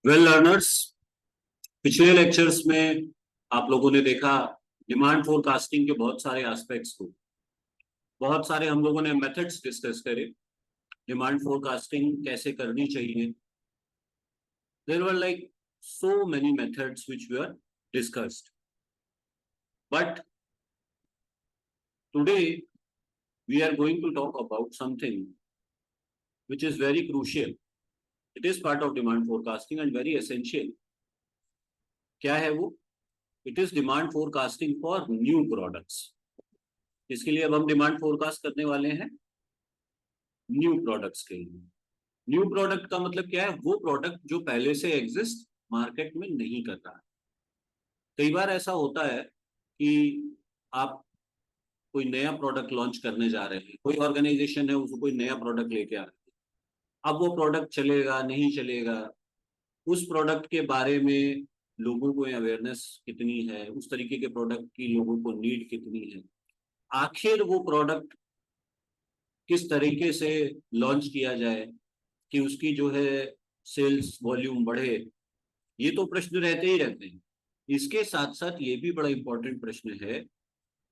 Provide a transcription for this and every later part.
Well learners, पिछले lectures में आप लोगों ने देखा डिमांड फोरकास्टिंग के बहुत सारे एस्पेक्ट्स को। बहुत सारे हम लोगों ने मेथड्स डिस्कस करे। डिमांड फोरकास्टिंग कैसे करनी चाहिए। There were like so many methods which were discussed, but today we are going to talk about something which is very crucial. It is part of demand forecasting and very essential. क्या है वो? It is demand forecasting for new products. इसके लिए अब हम demand forecast करने वाले हैं न्यू प्रोडक्ट्स के लिए। न्यू प्रोडक्ट का मतलब क्या है? वो प्रोडक्ट जो पहले से एग्जिस्ट मार्केट में नहीं कर रहा है। कई बार ऐसा होता है कि आप कोई नया प्रोडक्ट लॉन्च करने जा रहे हैं, कोई ऑर्गेनाइजेशन है उसको कोई नया प्रोडक्ट लेके आ रहे हैं। अब वो प्रोडक्ट चलेगा नहीं चलेगा, उस प्रोडक्ट के बारे में लोगों को अवेयरनेस कितनी है, उस तरीके के प्रोडक्ट की लोगों को नीड कितनी है, आखिर वो प्रोडक्ट किस तरीके से लॉन्च किया जाए कि उसकी जो है सेल्स वॉल्यूम बढ़े। ये तो प्रश्न रहते ही रहते हैं। इसके साथ साथ ये भी बड़ा इंपॉर्टेंट प्रश्न है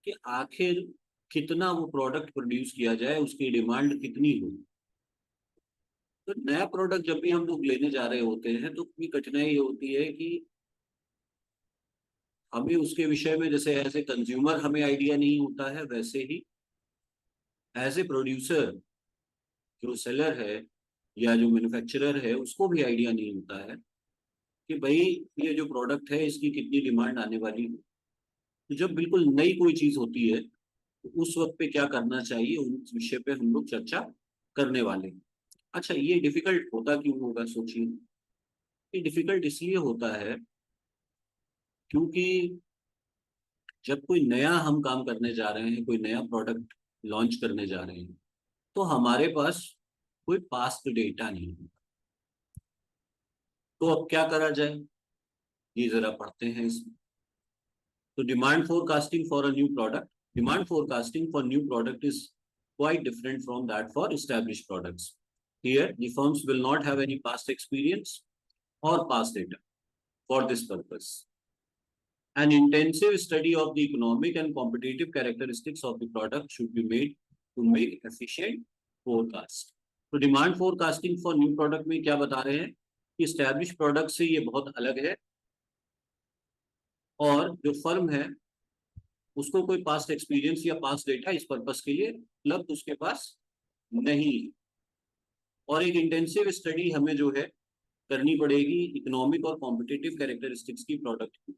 कि आखिर कितना वो प्रोडक्ट प्रोड्यूस किया जाए, उसकी डिमांड कितनी हो। तो नया प्रोडक्ट जब भी हम लोग लेने जा रहे होते हैं तो कोई कठिनाई ये होती है कि हमें उसके विषय में, जैसे एज ए कंज्यूमर हमें आइडिया नहीं होता है, वैसे ही एज ए प्रोड्यूसर जो सेलर है या जो मैन्युफैक्चरर है उसको भी आइडिया नहीं होता है कि भाई ये जो प्रोडक्ट है इसकी कितनी डिमांड आने वाली है। तो जब बिल्कुल नई कोई चीज होती है तो उस वक्त पे क्या करना चाहिए, उस विषय पे हम लोग चर्चा करने वाले हैं। अच्छा, ये डिफिकल्ट होता क्यों होगा? सोचिए। ये डिफिकल्ट इसलिए होता है क्योंकि जब कोई नया हम काम करने जा रहे हैं, कोई नया प्रोडक्ट लॉन्च करने जा रहे हैं, तो हमारे पास कोई पास्ट डेटा नहीं है। तो अब क्या करा जाए, ये जरा पढ़ते हैं इसमें। तो demand forecasting for a new product, demand forecasting for new product is quite different from that for established products. Here, the firms will not have any past experience or past data. For this purpose, an intensive study of the economic and competitive characteristics of the product should be made to make efficient forecast. तो demand forecasting for new product में क्या बता रहे हैं कि establish product से ये बहुत अलग है और जो फर्म है उसको कोई पास्ट एक्सपीरियंस या पास्ट डेटा इस पर्पस के लिए उपलब्ध उसके पास नहीं है। और एक इंटेंसिव स्टडी हमें जो है करनी पड़ेगी इकोनॉमिक और कॉम्पिटिटिव कैरेक्टरिस्टिक्स की प्रोडक्ट की,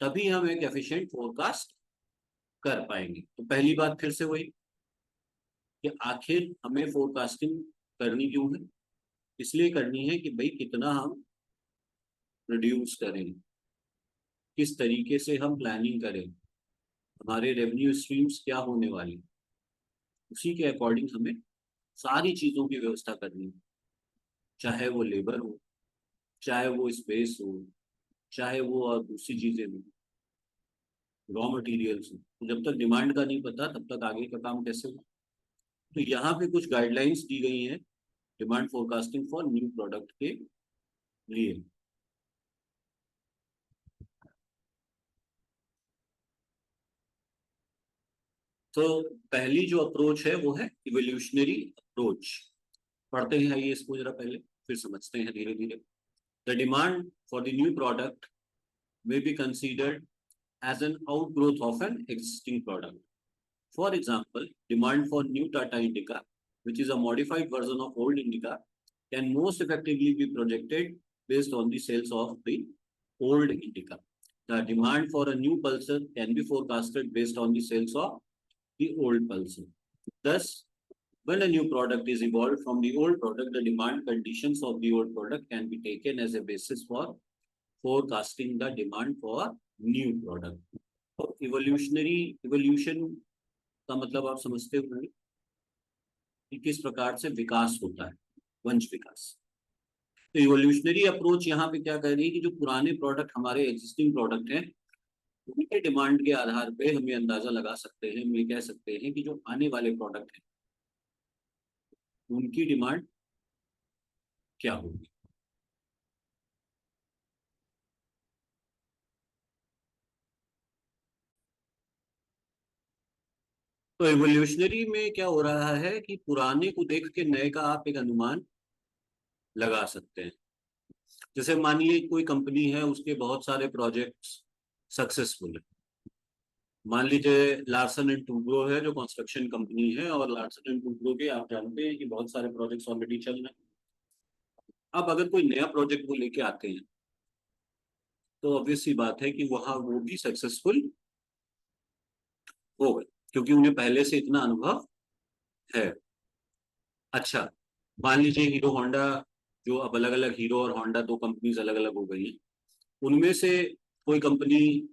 तभी हम एक एफिशिएंट फोरकास्ट कर पाएंगे। तो पहली बात फिर से वही कि आखिर हमें फोरकास्टिंग करनी क्यों है? इसलिए करनी है कि भाई कितना हम प्रोड्यूस करें, किस तरीके से हम प्लानिंग करें, हमारे रेवेन्यू स्ट्रीम्स क्या होने वाली, उसी के अकॉर्डिंग हमें सारी चीजों की व्यवस्था करनी है। चाहे वो लेबर हो, चाहे वो स्पेस हो, चाहे वो और दूसरी चीजें हो, रॉ मटेरियल्स हो। तो जब तक डिमांड का नहीं पता तब तक आगे का काम कैसे हो। तो यहाँ पे कुछ गाइडलाइंस दी गई हैं demand forecasting for new product के लिए। तो पहली जो अप्रोच है वो है इवोल्यूशनरी अप्रोच। पढ़ते हैं ये इसको जरा पहले, फिर समझते हैं धीरे धीरे। The demand for the new product may be considered as an outgrowth of an existing product. For example, demand for new Tata Indica, which is a modified version of old Indica, can most effectively be projected based on the sales of the old Indica. The demand for a new Pulsar can be forecasted based on the sales of the old Pulsar. Thus, when a new product is evolved from the old product, the demand conditions of the old product can be taken as a basis for forecasting the demand for new product. तो evolutionary evolution का मतलब आप समझते हो कि किस प्रकार से विकास होता है, वंश विकास। तो इवोल्यूशनरी अप्रोच यहाँ पे क्या कह रही है कि जो पुराने प्रोडक्ट हमारे एग्जिस्टिंग प्रोडक्ट हैं उनके डिमांड के आधार पे हम ये अंदाजा लगा सकते हैं, हम ये कह सकते हैं कि जो आने वाले प्रोडक्ट हैं उनकी डिमांड क्या होगी। तो एवोल्यूशनरी में क्या हो रहा है कि पुराने को देख के नए का आप एक अनुमान लगा सकते हैं। जैसे मान लीजिए कोई कंपनी है, उसके बहुत सारे प्रोजेक्ट्स सक्सेसफुल है। मान लीजिए लार्सन एंड टूब्रो है जो कंस्ट्रक्शन कंपनी है, और लार्सन एंड टूब्रो के आप जानते हैं कि बहुत सारे प्रोजेक्ट्स ऑलरेडी चल रहे हैं। अब अगर कोई नया प्रोजेक्ट वो लेके आते हैं तो ऑब्वियस सी बात है कि वहां वो भी सक्सेसफुल हो गए, क्योंकि उन्हें पहले से इतना अनुभव है। अच्छा, मान लीजिए हीरो होंडा, जो अब अलग अलग हीरो और होंडा दो कंपनीज अलग अलग हो गई हैं, उनमें से कोई कंपनी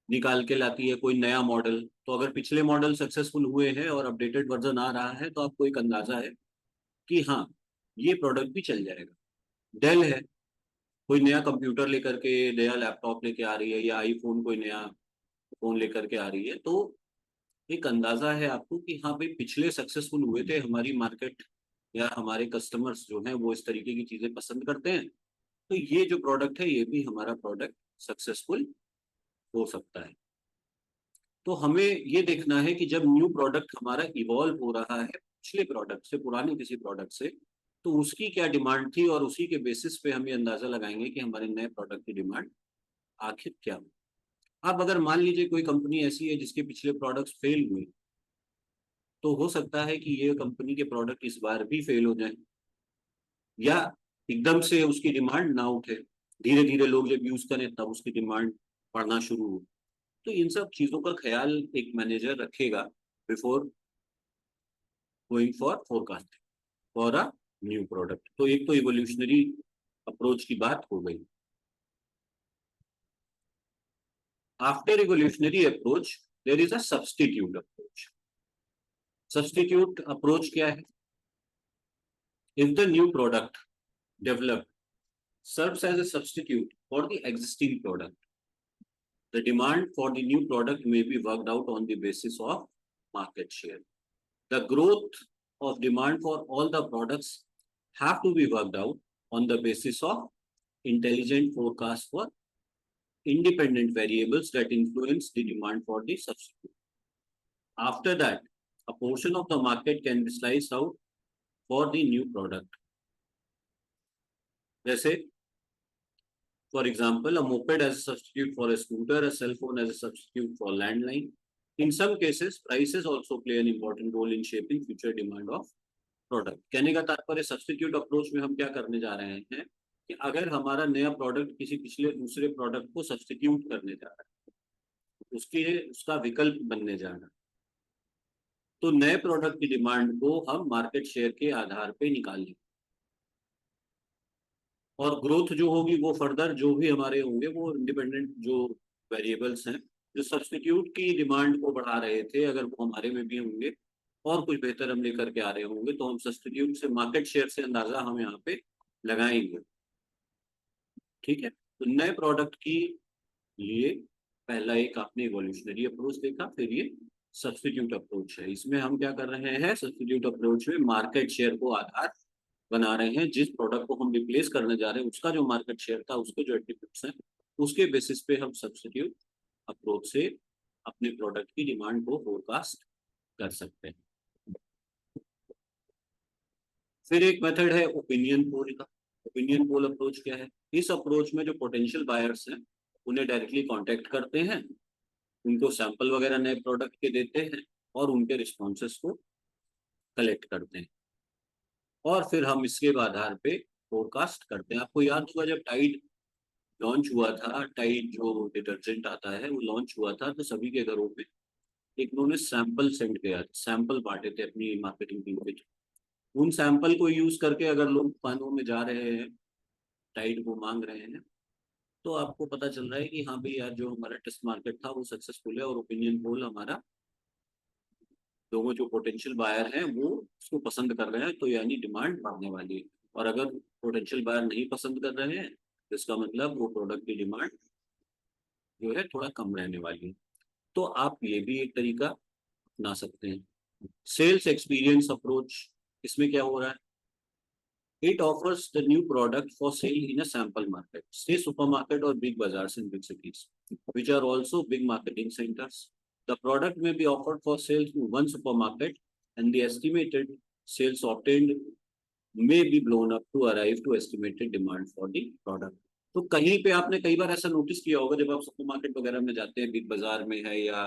निकाल के लाती है कोई नया मॉडल, तो अगर पिछले मॉडल सक्सेसफुल हुए हैं और अपडेटेड वर्जन आ रहा है तो आपको एक अंदाजा है कि हाँ, ये प्रोडक्ट भी चल जाएगा। डेल है, कोई नया कंप्यूटर लेकर के, नया लैपटॉप लेके आ रही है, या आईफोन कोई नया फोन लेकर के आ रही है, तो एक अंदाजा है आपको कि हाँ भाई, पिछले सक्सेसफुल हुए थे, हमारी मार्केट या हमारे कस्टमर्स जो हैं वो इस तरीके की चीजें पसंद करते हैं, तो ये जो प्रोडक्ट है ये भी हमारा प्रोडक्ट सक्सेसफुल हो सकता है। तो हमें ये देखना है कि जब न्यू प्रोडक्ट हमारा इवॉल्व हो रहा है पिछले प्रोडक्ट से, पुराने किसी प्रोडक्ट से, तो उसकी क्या डिमांड थी, और उसी के बेसिस पे हम ये अंदाजा लगाएंगे कि हमारे नए प्रोडक्ट की डिमांड आखिर क्या हो। अब अगर मान लीजिए कोई कंपनी ऐसी है जिसके पिछले प्रोडक्ट्स फेल हुए, तो हो सकता है कि ये कंपनी के प्रोडक्ट इस बार भी फेल हो जाए, या एकदम से उसकी डिमांड ना उठे, धीरे धीरे लोग जब यूज करें तब उसकी डिमांड बढ़ना शुरू हो। तो इन सब चीजों का ख्याल एक मैनेजर रखेगा before going for forecasting for a new product. तो एक तो इवोल्यूशनरी अप्रोच की बात हो गई। After evolutionary approach there is a substitute approach. Substitute approach क्या है? If the new product developed serves as a substitute for the existing product, the demand for the new product may be worked out on the basis of market share. The growth of demand for all the products have to be worked out on the basis of intelligent forecast for independent variables that influence the demand for the substitute. After that, a portion of the market can be sliced out for the new product. जैसे for example, a moped as a substitute for a scooter, a cell phone as a substitute for landline. In some cases, prices also play an important role in shaping future demand of product. कहने का तात्पर्य substitute approach में हम क्या करने जा रहे हैं कि अगर हमारा नया प्रोडक्ट किसी पिछले दूसरे प्रोडक्ट को सब्स्टिट्यूट करने जा रहा है, उसके उसका विकल्प बनने जा रहा है, तो नए प्रोडक्ट की डिमांड को हम मार्केट शेयर के आधार पे निकालेंगे, और ग्रोथ जो होगी वो फर्दर जो भी हमारे होंगे वो इंडिपेंडेंट जो वेरिएबल्स हैं जो सब्स्टिट्यूट की डिमांड को बढ़ा रहे थे, अगर वो हमारे में भी होंगे और कुछ बेहतर हम लेकर के आ रहे होंगे, तो हम सब्स्टिट्यूट से मार्केट शेयर से अंदाजा हम यहाँ पे लगाएंगे। ठीक है, तो नए प्रोडक्ट की लिए पहला एक आपने इवोल्यूशनरी अप्रोच देखा, फिर ये सब्स्टिट्यूट अप्रोच है। इसमें हम क्या कर रहे हैं, सब्स्टिट्यूट अप्रोच में मार्केट शेयर को आधार बना रहे हैं। जिस प्रोडक्ट को हम रिप्लेस करने जा रहे हैं उसका जो मार्केट शेयर था, उसके जो एट्रीब्यूट्स हैं, उसके बेसिस पे हम सब्स्टिट्यूट अप्रोच से अपने प्रोडक्ट की डिमांड को फोरकास्ट कर सकते हैं। फिर एक मेथड है ओपिनियन पोल का। ओपिनियन पोल अप्रोच क्या है? इस अप्रोच में जो पोटेंशियल बायर्स हैं उन्हें डायरेक्टली कांटेक्ट करते हैं, उनको सैंपल वगैरह नए प्रोडक्ट के देते हैं और उनके रिस्पॉन्सेस को कलेक्ट करते हैं, और फिर हम इसके आधार पे फोरकास्ट करते हैं। आपको याद होगा जब टाइड लॉन्च हुआ था, टाइड जो डिटर्जेंट आता है वो लॉन्च हुआ था, तो सभी के घरों पे एक उन्होंने सैंपल सेंड किया, सैंपल बांटे थे अपनी मार्केटिंग टीम के। उन सैंपल को यूज करके अगर लोग दुकानों में जा रहे हैं, टाइड को मांग रहे हैं, तो आपको पता चल रहा है कि हाँ भाई यार, जो हमारा टेस्ट मार्केट था वो सक्सेसफुल है, और ओपिनियन पोल हमारा लोगों जो पोटेंशियल बायर हैं वो उसको पसंद कर रहे हैं, तो यानी डिमांड बढ़ने वाली है। और अगर पोटेंशियल बायर नहीं पसंद कर रहे हैं तो इसका मतलब वो प्रोडक्ट की डिमांड जो है थोड़ा कम रहने वाली है। तो आप ये भी एक तरीका अपना सकते हैं। सेल्स एक्सपीरियंस अप्रोच, इसमें क्या हो रहा है? It offers the new product for sale in a sample market, say supermarket or big bazaars in big cities, which are also big marketing centers. The product may be offered for sale through one supermarket and the estimated sales obtained may be blown up to arrive to estimated demand for the product. तो कहीं पे आपने कई बार ऐसा notice किया होगा जब आप सुपरमार्केट वगैरह में जाते हैं, बिग बाजार में है या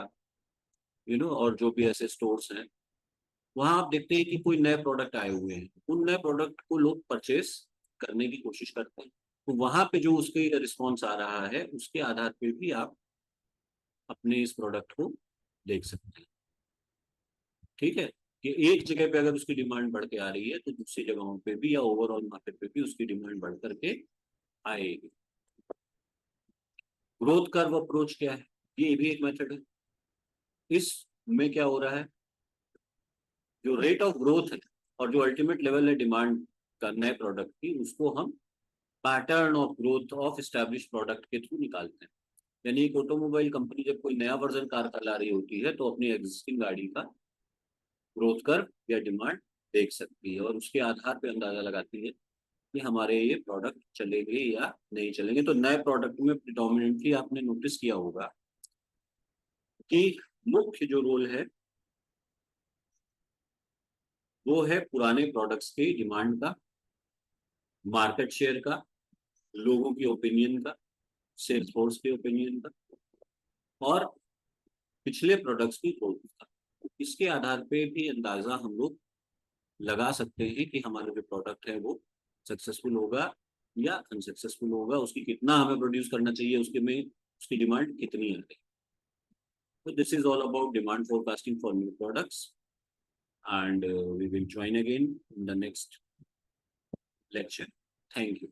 और जो भी ऐसे स्टोर्स हैं, वहां आप देखते हैं कि कोई नए प्रोडक्ट आए हुए हैं, उन नए प्रोडक्ट को लोग परचेस करने की कोशिश करते हैं। तो वहां पे जो उसके रिस्पॉन्स आ रहा है उसके आधार पे भी आप अपने इस प्रोडक्ट को देख सकते हैं। ठीक है, कि एक जगह पे अगर उसकी डिमांड बढ़ के आ रही है तो दूसरी जगहों पे भी या ओवरऑल मार्केट पे भी उसकी डिमांड बढ़ करके आएगी। ग्रोथ कर्व अप्रोच क्या है, ये भी एक मेथड है। इसमें क्या हो रहा है, जो रेट ऑफ ग्रोथ है और जो अल्टीमेट लेवल है डिमांड का नए प्रोडक्ट की, उसको हम pattern of growth of establish product के थ्रू निकालते हैं। यानी एक ऑटोमोबाइल कंपनी जब कोई नया वर्जन कार का ला रही होती है तो अपनी एग्जिस्टिंग गाड़ी का ग्रोथ कर्व या डिमांड देख सकती है और उसके आधार पर अंदाजा लगाती है कि हमारे ये प्रोडक्ट चलेंगे या नहीं चलेंगे। तो नए प्रोडक्ट में प्रिडोमिनेंटली आपने नोटिस किया होगा कि मुख्य जो रोल है वो है पुराने प्रोडक्ट्स के डिमांड का, मार्केट शेयर का, लोगों की ओपिनियन का, सेल्स फोर्स के ओपिनियन का और पिछले प्रोडक्ट्स की ग्रोथ का। इसके आधार पे भी अंदाजा हम लोग लगा सकते हैं कि हमारा जो प्रोडक्ट है वो सक्सेसफुल होगा या अनसक्सेसफुल होगा, उसकी कितना हमें प्रोड्यूस करना चाहिए, उसके में उसकी डिमांड कितनी है। तो this is all about demand forecasting for new products and we will join again in the next lecture. Thank you.